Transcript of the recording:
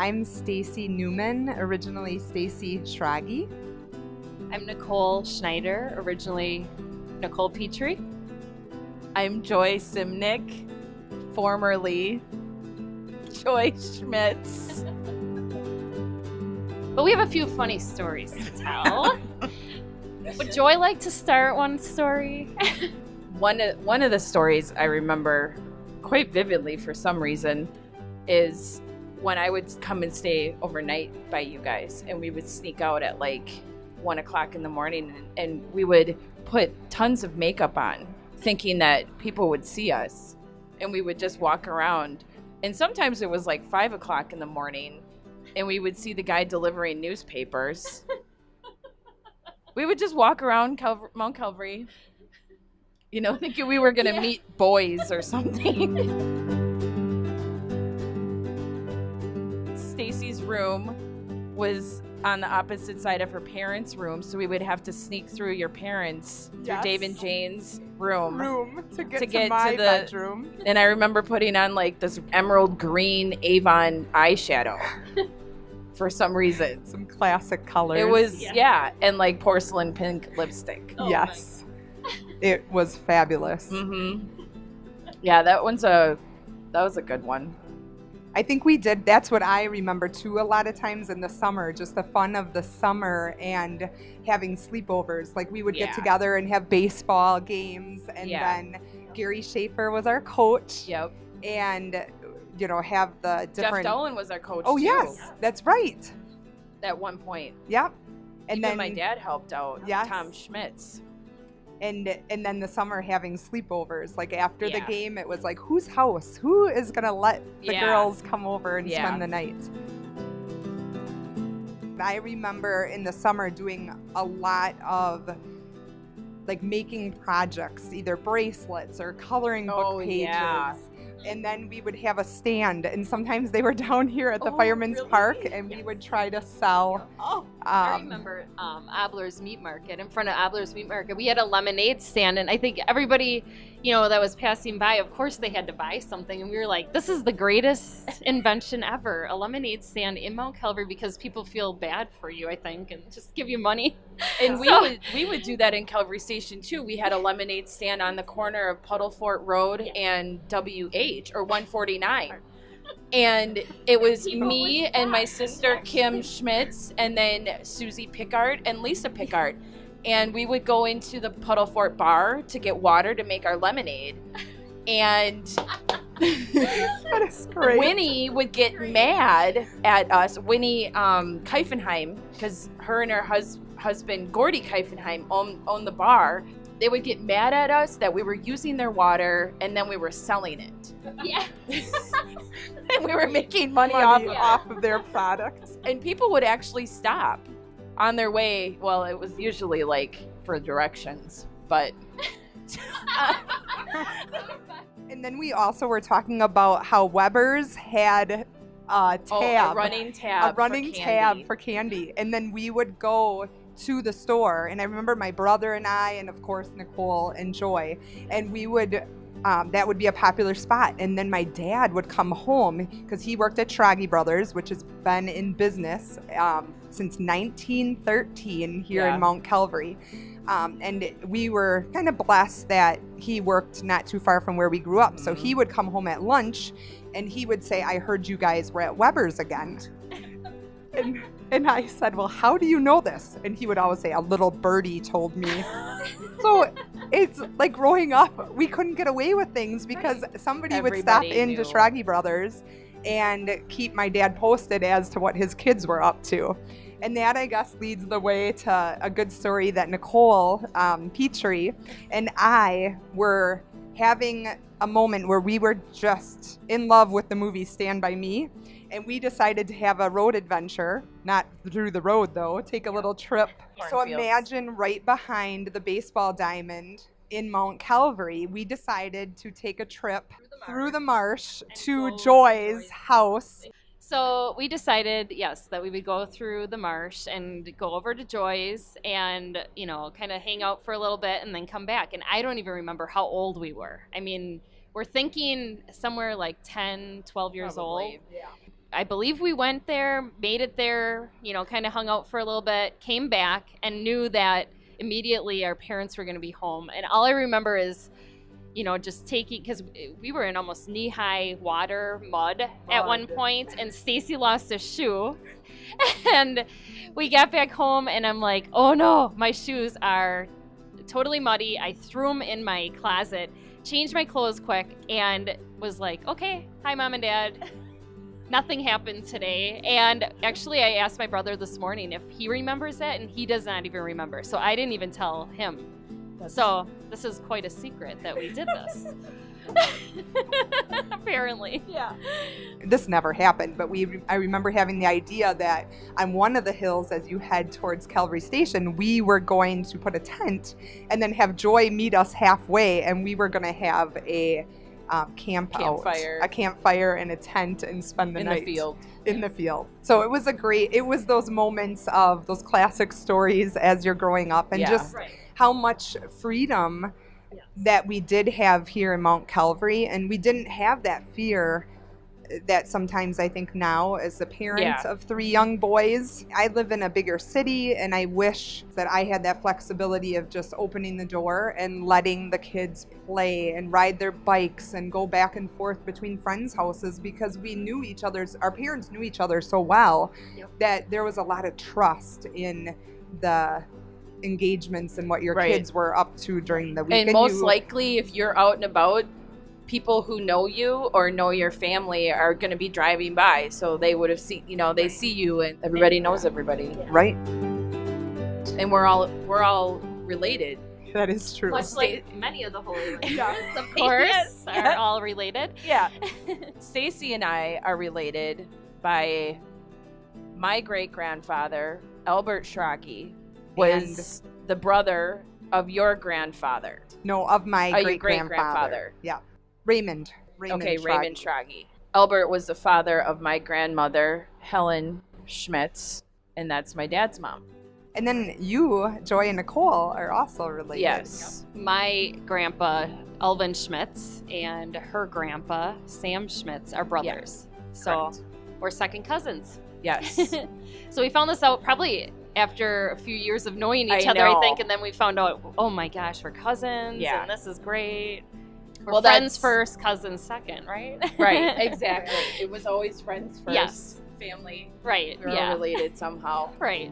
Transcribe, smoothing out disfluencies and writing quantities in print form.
I'm Stacy Neumann, originally Stacy Schragi. I'm Nicole Schneider, originally Nicole Petrie. I'm Joy Suemnicht, formerly Joy Schmitz. But we have a few funny stories to tell. Would Joy like to start one story? One of the stories I remember quite vividly for some reason is when I would come and stay overnight by you guys, and we would sneak out at like 1 o'clock in the morning, and we would put tons of makeup on, thinking that people would see us, and we would just walk around. And sometimes it was like 5 o'clock in the morning, and we would see the guy delivering newspapers. We would just walk around Mount Calvary, thinking we were going to meet boys or something. Stacy's room was on the opposite side of her parents' room, so we would have to sneak through your parents, through Dave and Jane's room to get to my bedroom. And I remember putting on like this emerald green Avon eyeshadow for some reason. Some classic colors. It was, and like porcelain pink lipstick. Oh, yes. It was fabulous. Mm-hmm. Yeah, that was a good one. I think we did. That's what I remember too. A lot of times in the summer, just the fun of the summer and having sleepovers. Like we would get together and have baseball games, and then Gary Schaefer was our coach. Yep. And have the different. Jeff Dolan was our coach. Oh too. Yes, that's right. At one point. Yep. And even then my dad helped out. Yes. Tom Schmitz. And then the summer having sleepovers, like after the game, it was like, whose house? Who is going to let the girls come over and spend the night? I remember in the summer doing a lot of like making projects, either bracelets or coloring book pages. Yeah. And then we would have a stand, and sometimes they were down here at the Fireman's Park, and we would try to sell. I remember Abler's Meat Market. In front of Abler's Meat Market, we had a lemonade stand, and I think everybody, that was passing by, of course they had to buy something, and we were like, this is the greatest invention ever, a lemonade stand in Mount Calvary, because people feel bad for you, I think, and just give you money. And we would do that in Calvary Station too. We had a lemonade stand on the corner of Puddlefort Road and WH, or 149. And it was me and my sister Kim Schmitz, and then Susie Pickard and Lisa Pickard. And we would go into the Puddlefort bar to get water to make our lemonade. And that is great. Winnie would get mad at us. Winnie Keifenheim, because her and her husband Gordy Keifenheim owned the bar. They would get mad at us that we were using their water and then we were selling it. Yeah. And we were making money off of their products. And people would actually stop on their way. Well, it was usually like for directions, but. And then we also were talking about how Weber's had a running tab for candy. And then we would go to the store, and I remember my brother and I, and of course Nicole and Joy, and we would that would be a popular spot. And then my dad would come home because he worked at Schragi Brothers, which has been in business since 1913 here in Mount Calvary. And we were kind of blessed that he worked not too far from where we grew up. So he would come home at lunch and he would say, I heard you guys were at Weber's again. And I said, well, how do you know this? And he would always say, a little birdie told me. So it's like growing up, we couldn't get away with things because somebody would stop into Schragi Brothers and keep my dad posted as to what his kids were up to. And that, I guess, leads the way to a good story that Nicole Petrie and I were having a moment where we were just in love with the movie Stand By Me. And we decided to have a road adventure, not through the road though, take a little trip. So imagine right behind the baseball diamond in Mount Calvary, we decided to take a trip through the marsh to Joy's house. So we decided, that we would go through the marsh and go over to Joy's and, kind of hang out for a little bit and then come back. And I don't even remember how old we were. I mean, we're thinking somewhere like 10, 12 years old. Yeah. I believe we went there, made it there, kind of hung out for a little bit, came back, and knew that immediately our parents were going to be home. And all I remember is, just taking, because we were in almost knee-high mud at one point, and Stacy lost a shoe. And we got back home, and I'm like, oh no, my shoes are totally muddy. I threw them in my closet, changed my clothes quick, and was like, okay, hi, Mom and Dad. Nothing happened today. And actually, I asked my brother this morning if he remembers that, and he does not even remember. So I didn't even tell him. So this is quite a secret that we did this. Apparently. Yeah. This never happened, but I remember having the idea that on one of the hills as you head towards Calvary Station, we were going to put a tent and then have Joy meet us halfway, and we were going to have a campfire and a tent and spend the night in the field. So it was those moments of those classic stories as you're growing up, and just how much freedom that we did have here in Mount Calvary, and we didn't have that fear that sometimes I think now as a parent of 3 young boys. I live in a bigger city, and I wish that I had that flexibility of just opening the door and letting the kids play and ride their bikes and go back and forth between friends' houses, because our parents knew each other so well that there was a lot of trust in the engagements and what your kids were up to during the week. And most likely, if you're out and about, people who know you or know your family are going to be driving by, so they would have seen, they see you, and everybody knows everybody. Right. And we're all related. That is true. Much like many of the Holy Writers, of course, are all related. Yeah. Stacy and I are related by my great-grandfather, Albert Schrage, was the brother of your grandfather. No, of my great-grandfather. Yeah. Raymond Schrage. Albert was the father of my grandmother, Helen Schmitz, and that's my dad's mom. And then you, Joy and Nicole, are also related. Yes. My grandpa, Alvin Schmitz, and her grandpa, Sam Schmitz, are brothers. So we're second cousins. Yes. So we found this out probably after a few years of knowing each other, I think, and then we found out, oh my gosh, we're cousins, and this is great. We're friends first, cousins second, right? Right, exactly. It was always friends first, family. Right, We're all related somehow. Right.